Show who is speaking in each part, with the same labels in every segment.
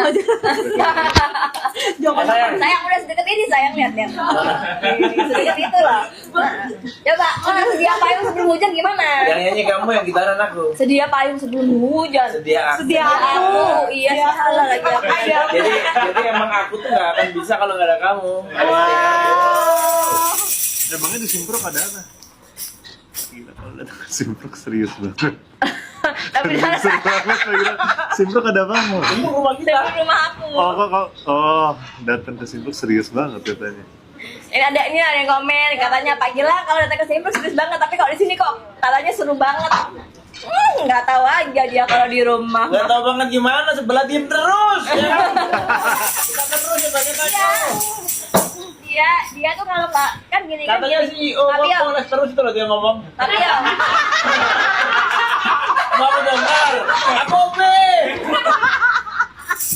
Speaker 1: aja.
Speaker 2: Sayang udah sedekat ini sayang lihat. Sedekat itu loh. Coba sedia payung sebelum hujan gimana?
Speaker 3: Yang nyanyi kamu, yang gitaran aku.
Speaker 2: Sedia payung sebelum hujan.
Speaker 3: Sedia
Speaker 2: aku. Iya salah lagi aku.
Speaker 3: Jadi emang aku tuh nggak akan bisa kalau nggak ada kamu.
Speaker 4: Emangnya di Simprok ada apa? Gila, kalau datang ke Simprok serius banget.
Speaker 2: Tapi
Speaker 4: Seru banget, gila. Simprok ada apa?
Speaker 3: Itu rumah kita.
Speaker 2: rumah aku.
Speaker 4: Datang ke Simprok serius banget katanya.
Speaker 2: Ini ada yang komen katanya Pak Gilang kalau datang ke sini serius banget, tapi kalau di sini kok katanya seru banget. Nggak tahu aja dia kalau di rumah.
Speaker 3: Nggak tahu banget gimana, sebelah diem terus. Ya. Kita terus ya banyak kacau.
Speaker 2: Dia tuh kalau nggak kan gini kan
Speaker 3: Katanya
Speaker 2: gini.
Speaker 3: CEO poles terus itu loh dia ngomong.
Speaker 2: Tapi ya
Speaker 3: Mau dengar? Aku be.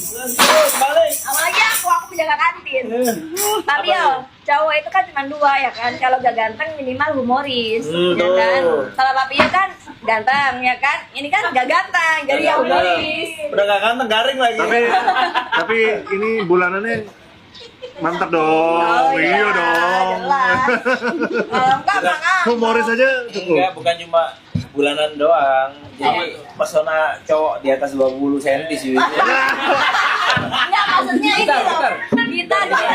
Speaker 3: Terus balik.
Speaker 2: apalagi aku penjaga kantin. Tapi ya cowok itu kan cuma dua ya kan, kalau gak ganteng minimal humoris, ya kan. Kalau papinya kan ganteng ya kan, ini kan gak ganteng jadi ya humoris.
Speaker 3: Udah gak ganteng, garing lagi.
Speaker 4: Tapi ini bulanannya mantap dong. Iya dong.
Speaker 2: Jelas. Kalau enggak mangga.
Speaker 4: Humoris aja cukup.
Speaker 3: Enggak, bukan cuma bulanan doang. Jadi pesona cowok di atas 20 cm sih.
Speaker 2: Enggak, maksudnya ini loh. Gitarnya.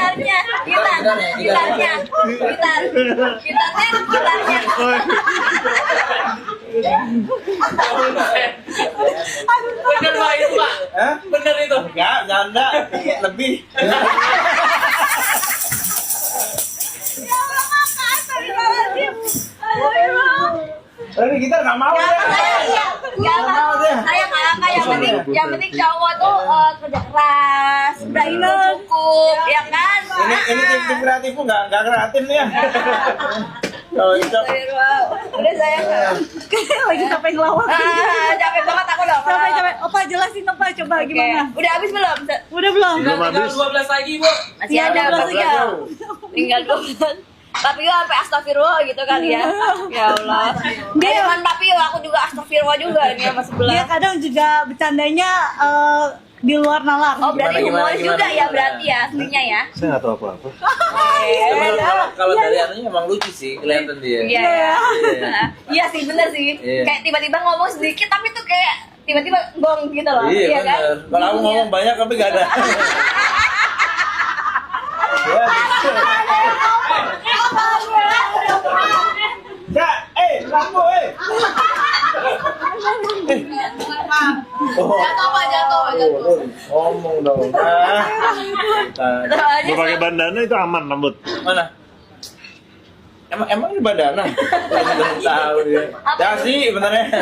Speaker 5: Bener Pak itu Pak?
Speaker 3: Hah?
Speaker 5: Bener itu?
Speaker 3: Enggak, janda. Lebih. Ini kita nggak mau ya.
Speaker 2: Saya nggak apa, yang penting cowok tuh kerja keras, udah itu cukup, ya kan?
Speaker 3: Ini tim kreatifku nggak kreatif nih ya. Kalau itu
Speaker 2: Udah saya
Speaker 1: Lagi capek ngelawak.
Speaker 2: capek banget aku loh.
Speaker 1: Capek. Opa jelasin Opa coba gimana?
Speaker 2: Udah habis belum?
Speaker 1: Udah belum?
Speaker 4: Belum
Speaker 5: Tinggal
Speaker 4: habis.
Speaker 5: 12 lagi Bu.
Speaker 2: Masih ada, tinggal 12. Tapi gue sampai astagfirullah gitu kan ya. Ya Allah. Dia cuman tapi aku juga astagfirullah juga ini sama sebelah.
Speaker 1: Dia kadang juga bercandanya di luar nalar.
Speaker 2: Oh berarti
Speaker 3: Gimana,
Speaker 2: humoris
Speaker 3: gimana,
Speaker 2: juga ya
Speaker 3: gimana?
Speaker 2: berarti ya aslinya ya.
Speaker 4: Saya nggak tahu apa-apa.
Speaker 3: Kalau dari anunya emang lucu sih, kelihatan dia.
Speaker 2: Iya. Iya sih bener sih.
Speaker 3: Iya.
Speaker 2: Kayak tiba-tiba ngomong sedikit tapi tuh kayak tiba-tiba gong gitu loh.
Speaker 3: Iya
Speaker 2: kan?
Speaker 3: benar. Kalau aku ngomong banyak tapi nggak ada. Ya, gitu. Ya, lampu,
Speaker 2: Jatuh.
Speaker 3: Ngomong dong.
Speaker 4: Mau pakai bandana itu aman rambut.
Speaker 3: Mana? Emang di bandana? Belum tahu dia. Ya sih, benernya.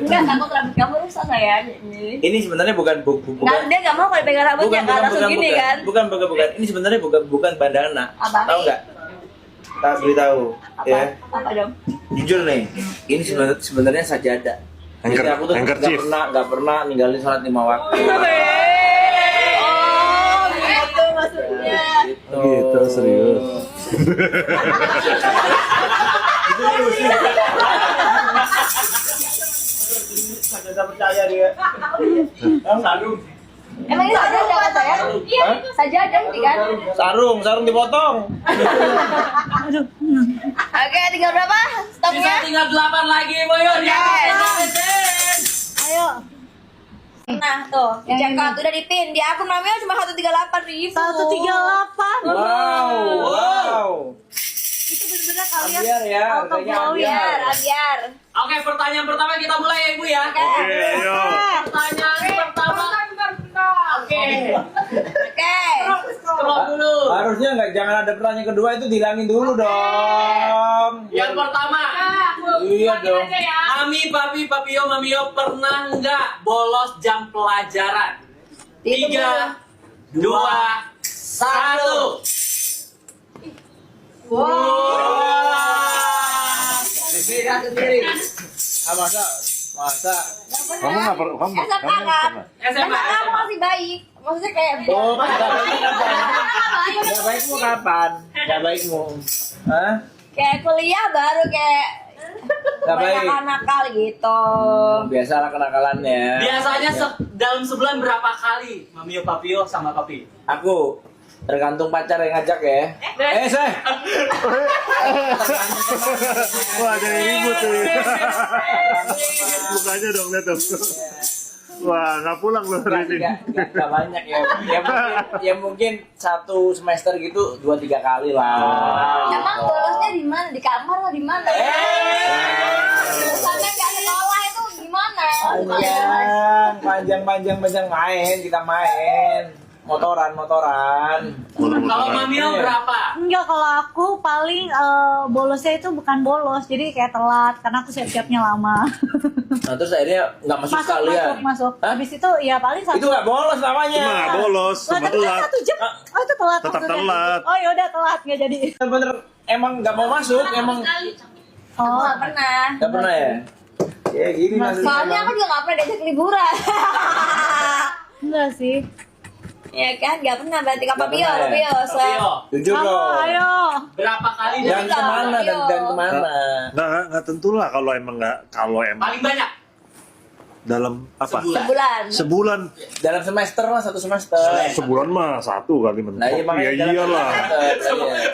Speaker 2: Enggak, takut rambut kamu rusak sayang.
Speaker 3: Ini sebenarnya bukan.
Speaker 2: Nah, dia nggak mau kalau pegang rambutnya kan langsung gini kan.
Speaker 3: Bukan. Ini sebenarnya bukan bandana.
Speaker 2: Apa?
Speaker 3: Tahu nggak? Tak beritahu. Ya.
Speaker 2: Apa dong?
Speaker 3: Jujur nih, ini sebenarnya sajadah. Jadi aku tuh
Speaker 4: handkerchief.
Speaker 3: nggak pernah ninggalin sholat 5 waktu.
Speaker 2: Oh, gitu maksudnya.
Speaker 4: Gitu serius.
Speaker 3: Sajadah percaya dia. Yang sarung.
Speaker 2: Emang ini sajadah kan saya? Iya, sajadah kan?
Speaker 3: Sarung dipotong.
Speaker 2: Oke, tinggal berapa? Stopnya?
Speaker 5: Tinggal 8 lagi Bu yuk.
Speaker 1: Ayo.
Speaker 2: Nah, tuh, di checkout udah dipin. Di akun Mamio cuma 138.000.
Speaker 1: 138.
Speaker 3: Wow.
Speaker 1: Itu bener-bener kalian
Speaker 3: Biar ya, harganya
Speaker 2: Biar.
Speaker 5: Oke, pertanyaan pertama kita mulai ya Ibu ya.
Speaker 4: Oke, ayo.
Speaker 5: Pertanyaan pertama. Oke. Scroll dulu.
Speaker 3: Harusnya jangan ada pertanyaan kedua itu dihilangin dulu dong.
Speaker 5: Yang pertama.
Speaker 3: Iya dong.
Speaker 5: Mami, Papi, Papio, Mamio pernah nggak bolos jam pelajaran? 3, 2, 1.
Speaker 3: Masa.
Speaker 4: Kamu nggak pernah? Kamu
Speaker 2: SMA kan?
Speaker 5: SMA.
Speaker 2: Kamu masih baik. Maksudnya kayak
Speaker 3: Oh, gak baikmu kapan? Gak baikmu. Hah?
Speaker 2: kayak kuliah baru kayak
Speaker 3: Nggak baik.
Speaker 2: banyak nakal gitu.
Speaker 3: Biasalah kenakalannya.
Speaker 5: Biasanya dalam sebulan berapa kali Mamio, Papio sama Papi?
Speaker 3: Aku tergantung pacar yang ngajak ya. Saya.
Speaker 4: Wah, ada yang ribut tuh. Mukanya dong, lihat dong. Wah, nggak pulang loh hari ini.
Speaker 3: Nggak banyak ya. Ya mungkin satu semester gitu 2-3 kali lah.
Speaker 2: Emang bolosnya di mana? Di kamar atau di mana? Sampai nggak sekolah itu gimana?
Speaker 3: Panjang main, kita main. Motoran.
Speaker 5: Kalau Mamio berapa?
Speaker 1: Enggak, kalau aku paling bolosnya itu bukan bolos, jadi kayak telat karena aku siap-siapnya lama.
Speaker 3: Nah terus akhirnya nggak masuk sekalian.
Speaker 1: masuk.
Speaker 3: Hah?
Speaker 1: Habis itu ya paling
Speaker 3: Itu nggak bolos namanya.
Speaker 4: Cuma bolos,
Speaker 1: Lah,
Speaker 4: sama
Speaker 1: tapi kan
Speaker 4: telat.
Speaker 1: 1 jam. Oh, itu telat.
Speaker 4: Tetap
Speaker 1: maksudnya.
Speaker 4: telat.
Speaker 1: Oh, ya udah telat nggak jadi.
Speaker 3: Bener emang nggak mau masuk, emang
Speaker 2: Aku nggak pernah.
Speaker 3: nggak pernah ya. Ya gini maksudnya.
Speaker 2: Soalnya aku juga nggak pernah diajak liburan.
Speaker 1: Enggak sih.
Speaker 2: Ya kan, nggak pernah. Berarti Kak
Speaker 3: Nggak
Speaker 2: Papio,
Speaker 3: pernah ya?
Speaker 2: Papio.
Speaker 5: Papio,
Speaker 3: Jujur
Speaker 1: Kamu,
Speaker 3: dong.
Speaker 1: ayo.
Speaker 5: berapa kali
Speaker 3: Dan
Speaker 2: Iya,
Speaker 3: kemana
Speaker 2: iya.
Speaker 3: dan kemana?
Speaker 4: Nggak tentu lah kalau emang
Speaker 5: paling banyak?
Speaker 4: dalam apa?
Speaker 2: Sebulan.
Speaker 4: Sebulan.
Speaker 3: Dalam semester lah, 1 semester.
Speaker 4: Sebulan mah 1 kali mentok.
Speaker 3: Nah iya makanya
Speaker 4: Ya
Speaker 3: dalam
Speaker 4: iyalah.
Speaker 3: semester, iya.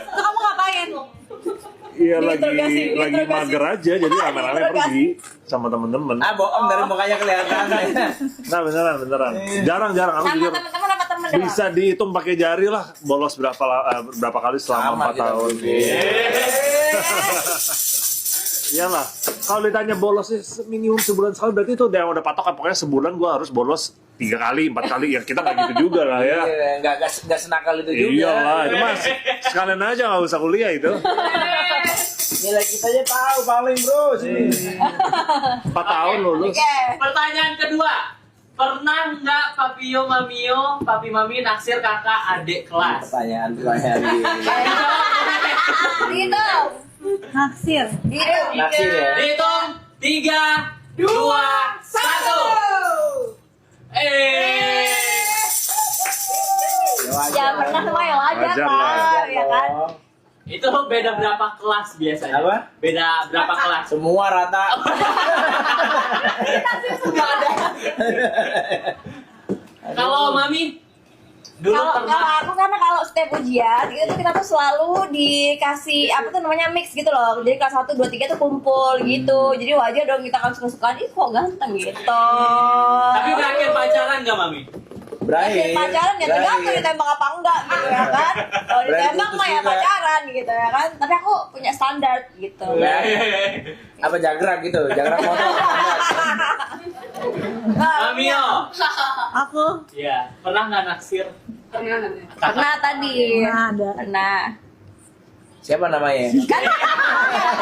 Speaker 1: Itu kamu ngapain?
Speaker 4: Iya
Speaker 1: Diinterogasi,
Speaker 4: lagi
Speaker 1: diinterogasi.
Speaker 4: mager aja, jadi rame-rame pergi sama temen-temen.
Speaker 3: Ah bohong dari mukanya kelihatan.
Speaker 4: Nah beneran. Jarang-jarang aku
Speaker 2: Sama
Speaker 4: jujur.
Speaker 2: teman-teman apa teman doang?
Speaker 4: Bisa dihitung pakai jari lah bolos berapa kali selama 4
Speaker 3: kita.
Speaker 4: tahun. Iyalah. Kalau ditanya bolos sih minimum sebulan sekali berarti itu udah patokan, pokoknya sebulan gua harus bolos 3 kali, 4 kali. Ya kita nggak gitu juga lah ya.
Speaker 3: Iya, nggak senakal itu juga.
Speaker 4: Iyalah, itu mas sekalian aja nggak usah kuliah itu.
Speaker 3: Nilai kita aja tahu paling bro sih.
Speaker 4: 4 tahun lulus.
Speaker 2: Oke.
Speaker 5: Pertanyaan kedua, pernah nggak Papio, Mamio, Papi Mami naksir kakak adik kelas?
Speaker 3: Pertanyaan.
Speaker 2: Dihitung.
Speaker 1: Naksir.
Speaker 2: Dihitung.
Speaker 3: Naksir ya.
Speaker 5: Dihitung 3, 2, 1.
Speaker 2: Ya pernah semua ya wajar
Speaker 4: Wajar lah.
Speaker 2: lah, ya kan?
Speaker 5: Itu beda berapa kelas biasanya?
Speaker 3: Apa?
Speaker 5: Beda berapa kelas?
Speaker 3: Semua rata.
Speaker 5: Nggak ada. Kalau Mami? Dulu
Speaker 2: Kalau
Speaker 5: pernah.
Speaker 2: aku karena kalau setiap ujian itu tuh kita tuh selalu dikasih apa tuh namanya mix gitu loh. Jadi kelas 1, 2, 3 tuh kumpul gitu. Jadi wajar dong kita kan suka-sukaan, ih kok ganteng gitu.
Speaker 5: Tapi berakhir pacaran nggak Mami?
Speaker 3: Berakhir.
Speaker 2: Pacaran ya tergantung ditembak apa enggak gitu ya kan. Kalau
Speaker 3: Berarti
Speaker 2: ditembak
Speaker 3: putus
Speaker 2: mah ya
Speaker 3: juga.
Speaker 2: pacaran gitu ya kan. Tapi aku punya standar gitu.
Speaker 3: Apa jagrag gitu, jagrag motor.
Speaker 5: Mamio?
Speaker 1: Aku
Speaker 5: Iya. Pernah nggak naksir?
Speaker 2: Pernah tadi.
Speaker 1: nggak ada.
Speaker 2: Pernah.
Speaker 3: Siapa namanya?
Speaker 2: Kan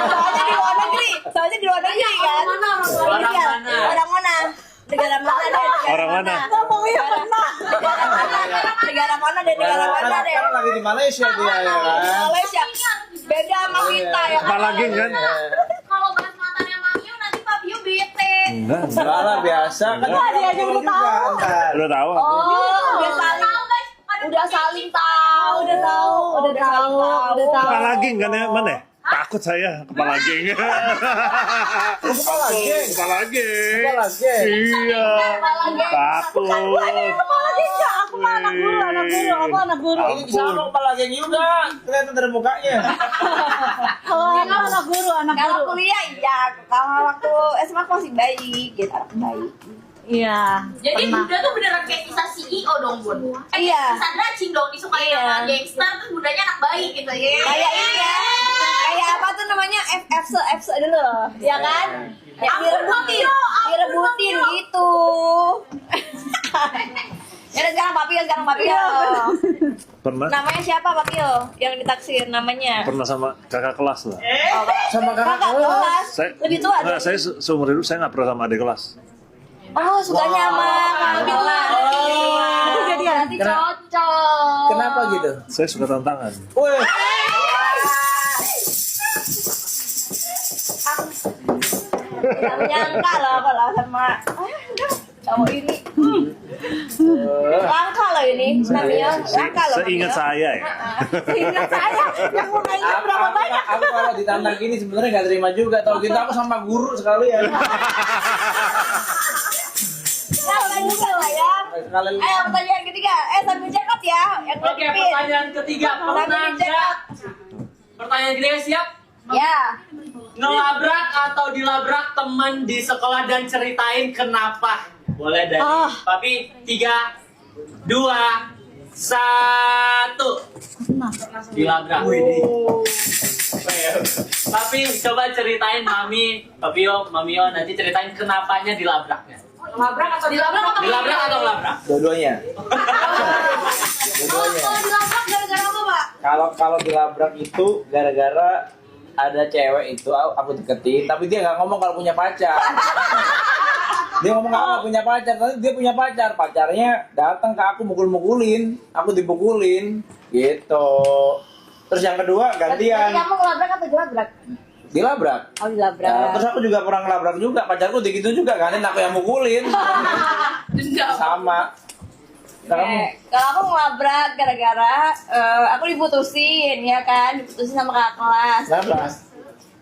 Speaker 2: soalnya di luar negeri. Soalnya di luar negeri kan.
Speaker 5: Orang mana?
Speaker 2: Orang mana? Negara mana deh?
Speaker 4: Orang mana?
Speaker 1: Ngomongnya pernah.
Speaker 2: Negara mana deh? Negara mana deh?
Speaker 3: Kan lagi di Malaysia dia ya kan.
Speaker 2: Malaysia. Beda sama kita ya kan.
Speaker 4: Apalagi kan?
Speaker 2: Kalau bahas mantannya Mamio nanti Papio bete.
Speaker 4: Enggak.
Speaker 3: Enggak lah biasa kan.
Speaker 1: Enggak, dia aja udah tahu.
Speaker 3: Ntar.
Speaker 4: Udah tahu aku.
Speaker 2: Oh, udah saling tahu.
Speaker 1: Udah tahu.
Speaker 4: Apalagi kan ya mana? Ya? Takut saya kepala geng.
Speaker 3: Kepala geng.
Speaker 4: Kepala geng.
Speaker 3: Kepala geng.
Speaker 4: Iya. Takut.
Speaker 1: Apalagi enggak, aku mah anak guru. Aku anak guru.
Speaker 3: Ini sama kepala geng juga. Kelihatan dari mukanya.
Speaker 1: Kalau aku anak guru.
Speaker 2: Kalau kuliah iya, kalau waktu SMA aku masih baik, gitu anak baik.
Speaker 1: Iya.
Speaker 6: Jadi
Speaker 1: pernah.
Speaker 6: Bunda tuh beneran kayak kisah CEO dong, Bun.
Speaker 2: Iya.
Speaker 6: Kisah Dracing dong, disukai
Speaker 2: Iya.
Speaker 6: sama gangster, terus Bundanya anak baik gitu.
Speaker 2: Kayak ini ya. Kayak apa tuh namanya? FC dulu loh. Ya kan? Ya, direbutin gitu. Ya udah sekarang Papio.
Speaker 4: Pernah?
Speaker 2: Namanya siapa Papio? Yang ditaksir namanya?
Speaker 4: Pernah sama kakak kelas lah.
Speaker 3: Sama kakak
Speaker 2: Kakak
Speaker 3: kelas.
Speaker 2: kelas.
Speaker 4: Saya,
Speaker 2: Lebih tua
Speaker 4: Enggak,
Speaker 2: dong.
Speaker 4: saya seumur hidup saya nggak pernah sama adik kelas.
Speaker 2: Oh, sukanya sama kakak kelas.
Speaker 1: Itu jadian.
Speaker 2: Berarti cocok.
Speaker 3: Kenapa gitu?
Speaker 4: Saya suka tantangan.
Speaker 3: Wih.
Speaker 2: Tidak menyangka loh kalau sama cowok ini. Langka loh ini, Mamio. Langka loh.
Speaker 4: Seingat
Speaker 2: Mamio.
Speaker 4: saya ya.
Speaker 1: Ingat saya yang mau nanya berapa banyak.
Speaker 3: Aku kalau ditantang gini sebenarnya nggak terima juga. Tahu gitu aku sama guru sekalian.
Speaker 2: Nah, lanjut lah ya.
Speaker 3: Sekalian.
Speaker 2: Ayo pertanyaan ketiga. Sambil cekap ya. Yang
Speaker 5: Oke,
Speaker 2: kelipin.
Speaker 5: pertanyaan ketiga. Pernah
Speaker 2: Sambil
Speaker 5: nggak?
Speaker 2: dicekap.
Speaker 5: Pertanyaan ketiga siap?
Speaker 2: Ya.
Speaker 5: Ngelabrak atau dilabrak teman di sekolah dan ceritain kenapa. Boleh dari
Speaker 1: Ah.
Speaker 5: Papi 3, 2, 1.
Speaker 1: Nah,
Speaker 5: Dilabrak. Papi coba ceritain Mamio nanti ceritain kenapanya dilabraknya.
Speaker 6: Labrak atau dilabrak?
Speaker 5: Dilabrak atau melabrak?
Speaker 3: Dua-duanya.
Speaker 6: Kalau dilabrak gara-gara apa, Pak?
Speaker 3: Kalau dilabrak itu gara-gara ada cewek itu aku deketin, tapi dia nggak ngomong kalau punya pacar. Dia ngomong kalau nggak punya pacar, tapi dia punya pacar. Pacarnya datang ke aku mukul-mukulin, aku dipukulin, gitu. Terus yang kedua
Speaker 2: Tadi
Speaker 3: gantian,
Speaker 2: kamu ngelabrak atau dilabrak?
Speaker 3: dilabrak.
Speaker 2: Oh, dilabrak.
Speaker 3: Nah, terus aku juga pernah ngelabrak juga, pacarku gitu juga, gantian aku yang mukulin. Sama. Nah, kamu
Speaker 2: Kalau aku ngelabrak gara-gara aku diputusin ya kan, diputusin sama kakak kelas.
Speaker 3: kenapa?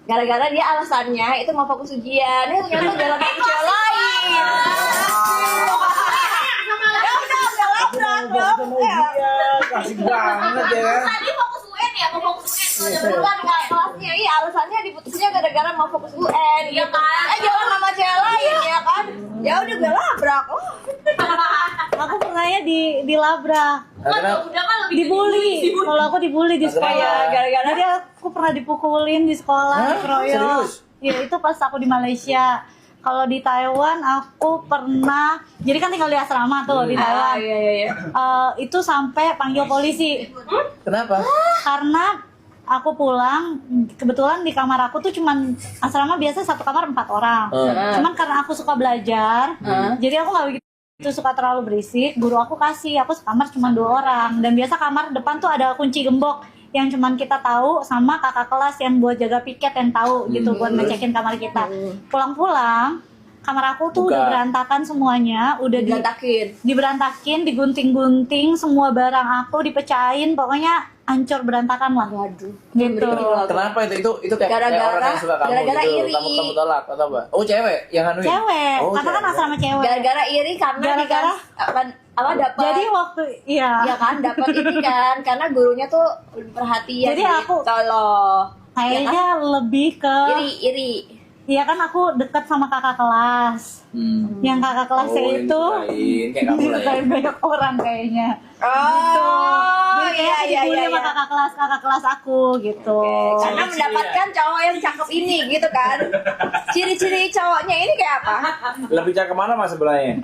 Speaker 2: Gara-gara dia alasannya itu mau fokus ujian, dia ternyata jalan sama cewek lain. Ya udah labrak dong.
Speaker 3: Kasih banget ya.
Speaker 6: Tadi fokus UN ya, mau fokus UN.
Speaker 2: Bukan kakak kelasnya, iya alasannya diputusinnya gara-gara mau fokus UN.
Speaker 6: Iya kan?
Speaker 2: Jalan sama cewek lain ya kan. Ya udah gue labrak. Oh.
Speaker 1: aku pernahnya dilabrak,
Speaker 3: Nah,
Speaker 6: Udah kan lebih
Speaker 1: dibully. Kalau aku dibully di
Speaker 3: Nah,
Speaker 1: sekolah.
Speaker 3: kenapa?
Speaker 2: Gara-gara
Speaker 1: Jadi aku pernah dipukulin di sekolah,
Speaker 3: Hah?
Speaker 1: dikeroyok.
Speaker 3: Serius?
Speaker 1: Ya itu pas aku di Malaysia. Kalau di Taiwan aku pernah, jadi kan tinggal di asrama tuh di Taiwan.
Speaker 2: iya.
Speaker 1: Itu sampai panggil polisi
Speaker 3: Kenapa?
Speaker 1: karena aku pulang, kebetulan di kamar aku tuh cuman asrama biasa satu kamar 4 orang. Cuman karena aku suka belajar, jadi aku nggak begitu suka terlalu berisik. Guru aku kasih, aku sekamar cuma 2 orang. Dan biasa kamar depan tuh ada kunci gembok yang cuman kita tahu sama kakak kelas yang buat jaga piket yang tahu gitu buat ngecekin kamar kita. Pulang-pulang kamar aku tuh
Speaker 3: Buka.
Speaker 1: udah berantakan semuanya, udah diberantakin, digunting-gunting, semua barang aku dipecahin, pokoknya hancur berantakan lah.
Speaker 2: Waduh.
Speaker 1: Gitu.
Speaker 3: Kenapa itu kayak
Speaker 2: Gara-gara-
Speaker 3: orang yang suka kamu
Speaker 2: gara-gara
Speaker 3: gitu,
Speaker 2: iri.
Speaker 3: kamu tolak atau apa? Oh cewek yang anuin?
Speaker 1: Cewek,
Speaker 3: Oh,
Speaker 1: karena kan
Speaker 3: cewek.
Speaker 1: asrama cewek.
Speaker 2: Gara-gara iri karena
Speaker 1: Gara-gara-
Speaker 2: apa dapat
Speaker 1: Jadi waktu
Speaker 2: ya kan dapat ini kan karena gurunya tuh perhatian.
Speaker 1: Jadi aku-
Speaker 2: loh.
Speaker 1: kayaknya lebih ke
Speaker 2: Iri.
Speaker 1: iya kan aku dekat sama kakak kelas. Yang kakak kelasnya
Speaker 3: Oh, yang
Speaker 1: itu
Speaker 3: disukain, kayak kamu lah ya.
Speaker 1: disukain banyak orang kayaknya.
Speaker 2: Oh,
Speaker 1: Jadi kayak aku dibully sama kakak kelas aku gitu.
Speaker 2: Karena mendapatkan cowok yang cakep ini gitu kan. Ciri-ciri cowoknya ini kayak apa?
Speaker 3: Lebih cakep mana mas sebelahnya?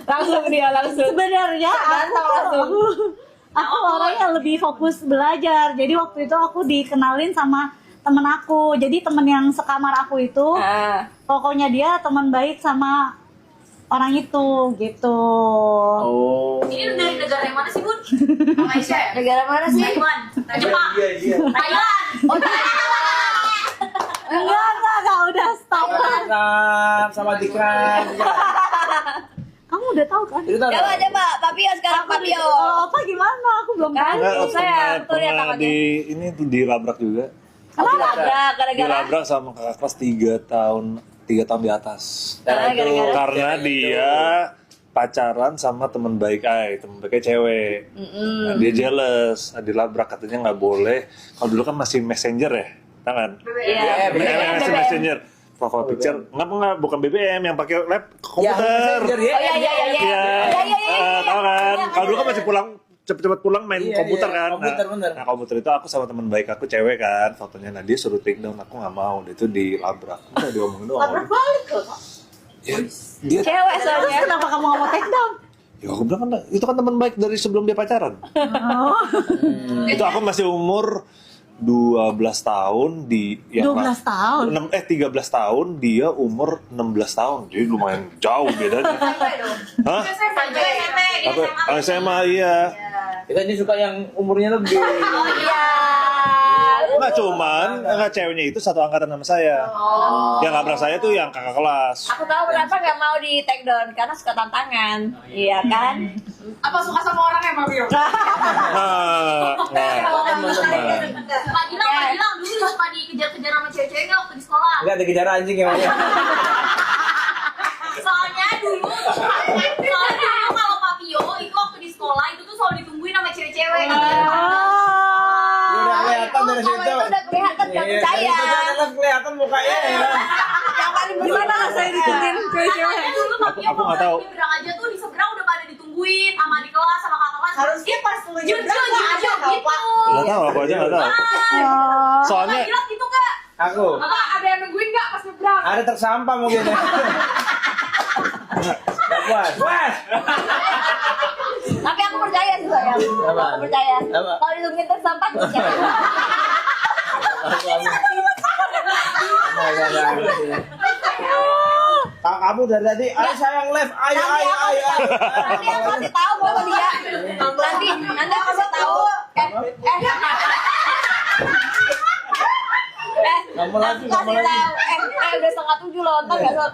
Speaker 2: Langsung dia langsung.
Speaker 1: Sebenarnya
Speaker 2: Ganteng langsung.
Speaker 1: aku orangnya lebih fokus belajar. Jadi waktu itu aku dikenalin sama temen aku. Jadi temen yang sekamar aku itu, pokoknya dia teman baik sama orang itu gitu.
Speaker 3: Oh.
Speaker 6: Ini dari negara yang mana sih, Bun? Malaysia ya?
Speaker 2: Negara mana sih?
Speaker 6: Taiwan. Jepang.
Speaker 3: Iya.
Speaker 6: Thailand.
Speaker 2: Oh, Thailand.
Speaker 1: Enggak, udah stop.
Speaker 3: Sama Dikran.
Speaker 1: Kamu udah tahu kan?
Speaker 3: Itu tahu.
Speaker 2: Coba Papio sekarang Papio.
Speaker 1: Kalau apa gimana? Aku belum
Speaker 2: Kan?
Speaker 1: tahu.
Speaker 4: Enggak,
Speaker 2: Saya tuh lihat
Speaker 4: pernah
Speaker 2: tangannya.
Speaker 4: ini tuh dilabrak juga.
Speaker 2: Dilabrak gara-gara
Speaker 4: Dilabrak sama kakak kelas 3 tahun di atas.
Speaker 3: Nah, itu
Speaker 2: Gara-gara-
Speaker 4: Karena dia pacaran sama teman baik teman baiknya cewek. Nah, dia jealous, dilabrak katanya nggak boleh. Kalau dulu kan masih messenger ya, tangan.
Speaker 2: Iya.
Speaker 4: MSN Messenger. Profile picture, bukan BBM yang pakai lab
Speaker 3: Ya,
Speaker 4: komputer.
Speaker 3: Messenger ya.
Speaker 2: Oh iya.
Speaker 4: Tahu kan? Kalau dulu kan masih cepet-cepet pulang main
Speaker 3: Iya,
Speaker 4: komputer
Speaker 3: iya,
Speaker 4: kan.
Speaker 3: komputer, bener.
Speaker 4: Nah, komputer itu aku sama teman baik aku cewek kan, fotonya. Nah, dia suruh take down, aku nggak mau. Dia itu dilabrak. Udah diomongin doang.
Speaker 2: Labrak balik loh.
Speaker 4: Ya, dia
Speaker 2: Cewek soalnya.
Speaker 1: Kenapa kamu nggak mau take down?
Speaker 4: ya aku bilang kan itu kan teman baik dari sebelum dia pacaran. Itu aku masih umur 12 tahun di
Speaker 1: 12 tahun?
Speaker 4: 13 tahun, dia umur 16 tahun. Jadi lumayan jauh bedanya. Hah? Apa? SMA iya.
Speaker 3: Kita ini suka yang umurnya lebih.
Speaker 2: Oh iya.
Speaker 4: Enggak cuman, enggak ceweknya itu satu angkatan sama saya. Yang nabrak saya tuh yang kakak kelas.
Speaker 2: Aku tahu kenapa nggak mau di take down karena suka tantangan, iya kan?
Speaker 6: Apa suka sama orang ya, Pak Pio? Pak Gilang dulu suka dikejar-kejar sama cewek-cewek nggak waktu di sekolah?
Speaker 3: Enggak dikejar anjing emang.
Speaker 6: Soalnya dulu kalau Pak Pio itu waktu di sekolah itu tuh selalu ditungguin sama cewek-cewek.
Speaker 3: Ya udah kelihatan dari
Speaker 2: Kalau
Speaker 3: situ.
Speaker 2: itu udah kelihatan nggak
Speaker 3: Iya,
Speaker 2: percaya.
Speaker 3: dari situ kelihatan mukanya ya.
Speaker 2: Yang paling gimana saya ditungguin cewek-cewek?
Speaker 6: Makanya dulu Pak Pio
Speaker 4: Aku nggak tahu.
Speaker 6: kalau nyebrang aja tuh di seberang udah pada ditungguin sama di kelas sama kakak kelas.
Speaker 7: Harusnya pas lu
Speaker 6: Jujur
Speaker 7: nyebrang nggak ada
Speaker 6: gitu.
Speaker 7: tau, Pak.
Speaker 4: Nggak tahu, aku aja nggak tahu. Soalnya
Speaker 6: Gilang gitu nggak?
Speaker 3: Aku
Speaker 6: Apa ada yang nungguin nggak pas nyebrang?
Speaker 3: ada truk sampah mungkin ya. Gak puas, puas.
Speaker 2: Tapi aku percaya sih sayang.
Speaker 3: Apa?
Speaker 2: Aku percaya.
Speaker 3: Apa?
Speaker 2: Kalau ditungguin truk sampah aku percaya.
Speaker 3: Kamu dari tadi, ayo sayang live, ayo, ayo, ayo, ayo.
Speaker 2: Nanti aku kasih tahu foto dia. Nanti aku kasih tahu.
Speaker 3: Kamu lagi, kamu
Speaker 2: kasih
Speaker 3: lagi.
Speaker 2: tahu. Udah 6:30 loh. Ntar nggak so.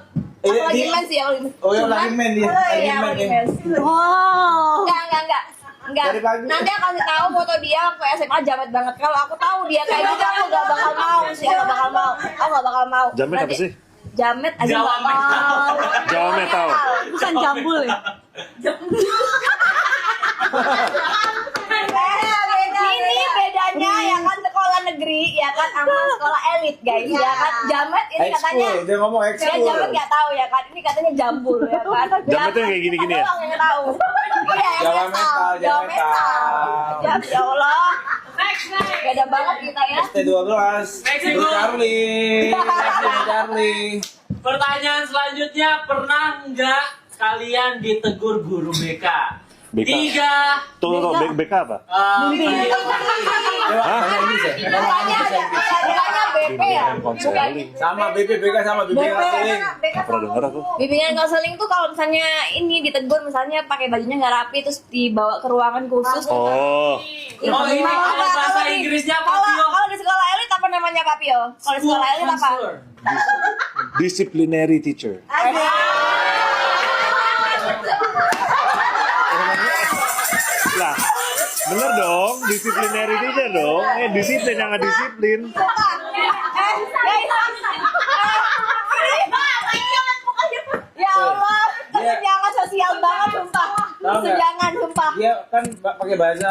Speaker 2: Aku
Speaker 3: Iya,
Speaker 2: lagi
Speaker 3: dia-
Speaker 2: main sih, aku lagi main.
Speaker 3: Oh, yang lagi main dia, lagi
Speaker 2: Iya, aku
Speaker 3: main
Speaker 2: lagi
Speaker 3: ya.
Speaker 2: main.
Speaker 1: Wow.
Speaker 2: Enggak.
Speaker 3: Dari pagi.
Speaker 2: Nanti aku kasih tahu foto dia waktu SMA jamet banget. Kalau aku tahu dia kayak gitu aku gak bakal mau sih, aku gak bakal mau. Aku gak bakal mau.
Speaker 4: Jamet apa sih?
Speaker 2: Jamet aja
Speaker 5: Jawa
Speaker 2: gak mau.
Speaker 4: Jawa metal.
Speaker 1: Bukan jambul ya?
Speaker 2: Ini bedanya ya kan sekolah negeri ya kan sama sekolah elit guys ya kan. Jamet ini katanya
Speaker 3: Ekskul, dia ngomong
Speaker 2: ya
Speaker 3: ekskul.
Speaker 2: Jamet gak tahu ya kan. Ini katanya jambul ya kan.
Speaker 4: Jamet yang kayak gini-gini ya?
Speaker 2: Doang yang tahu. Iya, yang
Speaker 3: Jawa
Speaker 2: metal.
Speaker 3: metal,
Speaker 2: Jawa
Speaker 3: Jawa
Speaker 2: metal. Ya Allah.
Speaker 6: Next.
Speaker 2: Beda banget kita ya.
Speaker 3: T12,
Speaker 5: Meksiko.
Speaker 3: Bro Charlie, Bro Charlie.
Speaker 5: Pertanyaan selanjutnya, pernah nggak kalian ditegur guru BK?
Speaker 4: BK.
Speaker 5: 3
Speaker 4: Tuh, BK apa?
Speaker 3: Coba bahasa Inggris ya.
Speaker 2: Bukannya BP ya?
Speaker 4: Bimbingan konseling.
Speaker 3: Sama BPBK sama BPK Konseling.
Speaker 4: Nggak pernah denger aku.
Speaker 2: Bimbingan konseling tuh kalau misalnya ini ditegur misalnya pakai bajunya nggak rapi terus dibawa ke ruangan khusus.
Speaker 4: Oh,
Speaker 5: Oh, ini kalau bahasa Inggrisnya Pak Pio.
Speaker 2: Kalau di sekolah elit apa namanya Pak Pio? Kalau di sekolah elit apa?
Speaker 5: Counselor.
Speaker 4: disciplinary teacher. Lah, bener dong, disciplinary teacher dong. Disiplin yang nggak disiplin.
Speaker 2: Ya Allah, kesenjangan sosial banget sumpah.
Speaker 3: Tahu nggak?
Speaker 2: Kesenjangan sumpah.
Speaker 3: Dia kan pakai bahasa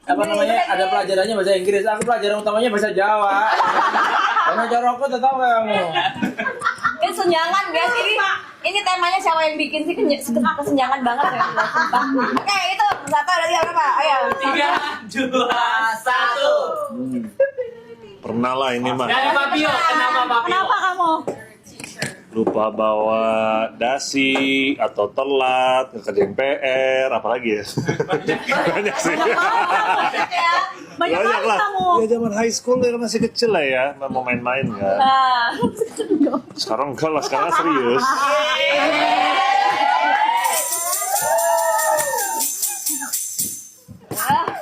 Speaker 3: apa namanya? Ada pelajarannya bahasa Inggris. Aku pelajaran utamanya bahasa Jawa. Karena jorokku tahu nggak kamu?
Speaker 2: Kesenjangan guys, ini temanya siapa yang bikin sih kesenjangan banget ya sumpah. Oke, itu satu dari apa? Ayo.
Speaker 5: 3, 2, 1.
Speaker 4: Pernah lah ini mah.
Speaker 5: Dari Pak Pio, kenapa Pak Pio?
Speaker 1: Kenapa kamu?
Speaker 4: Lupa bawa dasi atau telat ngerjain PR, apalagi ya? Banyak sih.
Speaker 1: Banyak
Speaker 4: Banyak
Speaker 1: kali
Speaker 4: lah.
Speaker 1: kamu.
Speaker 4: Ya zaman high school ya masih kecil lah ya, mau main-main kan.
Speaker 2: Nah,
Speaker 4: Sekarang enggak lah, sekarang serius.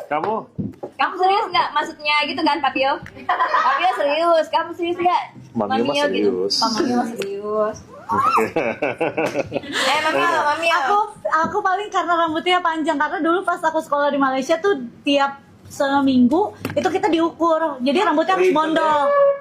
Speaker 4: Kamu?
Speaker 2: kamu serius nggak? Maksudnya gitu kan, Pak Pio? Pak Pio serius, kamu serius nggak?
Speaker 4: Mami mah serius.
Speaker 2: Oh, Mami mah serius. Mami,
Speaker 1: Aku paling karena rambutnya panjang karena dulu pas aku sekolah di Malaysia tuh tiap seminggu itu kita diukur. Jadi rambutnya harus mondol.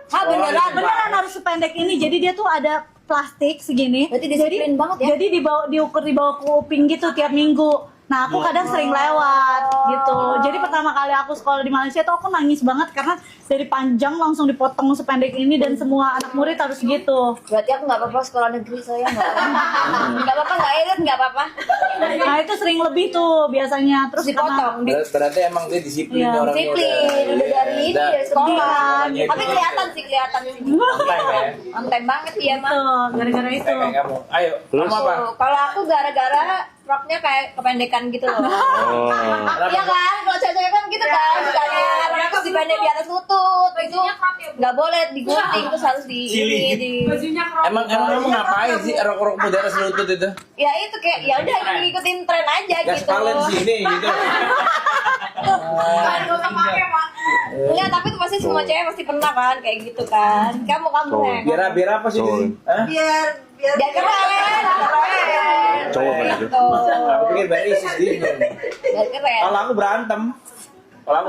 Speaker 2: Ah,
Speaker 1: Beneran harus sependek ini. Jadi dia tuh ada plastik segini.
Speaker 2: Berarti disiplin banget ya?
Speaker 1: Jadi diukur di bawah kuping gitu tiap minggu. Nah, aku kadang sering lewat gitu. Jadi pertama kali aku sekolah di Malaysia tuh aku nangis banget karena dari panjang langsung dipotong sependek ini dan semua anak murid harus gitu.
Speaker 2: Berarti aku nggak apa-apa sekolah negeri saya nggak apa-apa, nggak elit nggak apa-apa.
Speaker 1: Nah, itu sering lebih tuh biasanya. Terus
Speaker 2: Dipotong,
Speaker 3: Berarti emang dia disiplin
Speaker 1: Iya,
Speaker 3: orangnya
Speaker 2: disiplin udah dari ini
Speaker 3: Udah.
Speaker 2: dari sekolah.
Speaker 3: Iya.
Speaker 2: Tapi kelihatan sih
Speaker 3: On time ya.
Speaker 2: on time banget dia mah.
Speaker 1: Tuh, gara-gara itu.
Speaker 3: Kayak kamu. Ayo,
Speaker 4: Terus?
Speaker 3: kamu apa?
Speaker 2: Kalau aku gara-gara roknya kayak kependekan gitu loh.
Speaker 4: Oh.
Speaker 2: Iya kan, kalau cewek-cewek kan gitu kan, sukanya roknya dipendek di atas lutut, itu nggak boleh digunting, terus harus di ini di.
Speaker 3: Emang kamu ngapain sih rok-rok muda selutut itu?
Speaker 2: Ya itu kayak ya udah ngikutin tren aja
Speaker 3: Gas
Speaker 2: gitu.
Speaker 3: sekalian sini gitu.
Speaker 6: Nggak usah pakai, Pak.
Speaker 2: Enggak, tapi itu pasti semua cewek pasti pernah kan kayak gitu kan. Kamu ya.
Speaker 3: Biar apa sih ini? Hah?
Speaker 2: Biar keren.
Speaker 4: Cowok kan itu.
Speaker 2: Gitu.
Speaker 3: Aku pikir biar ISIS gini.
Speaker 2: Biar keren.
Speaker 3: Kalau aku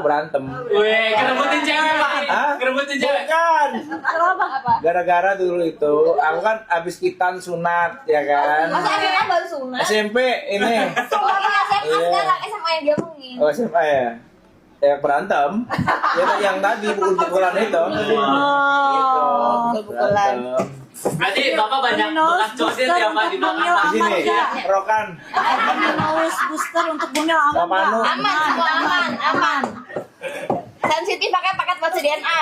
Speaker 3: berantem.
Speaker 5: Weh, kerebutin cewek, Pak.
Speaker 3: Hah?
Speaker 5: Kerebutin cewek.
Speaker 3: Bukan.
Speaker 2: Apa?
Speaker 3: Gara-gara dulu itu, aku kan abis kitan sunat, ya kan?
Speaker 2: Masa SMA baru sunat?
Speaker 3: SMP ini.
Speaker 2: Soalnya SMA
Speaker 3: Iya.
Speaker 2: sekarang SMA yang diomongin.
Speaker 3: Oh SMA ya? Ya berantem. Yang tadi pukul-pukulan itu. Gitu.
Speaker 2: Pukul-pukulan.
Speaker 3: Berantem.
Speaker 5: Berarti Bapak banyak bekas coset ya, Pak, di belakang, Pak.
Speaker 3: Di sini, Rokan.
Speaker 1: Minus booster untuk Bumil aman
Speaker 3: Sama
Speaker 1: nggak?
Speaker 3: Anu.
Speaker 2: Aman, semua aman. Sensitif pakai paket buat DNA.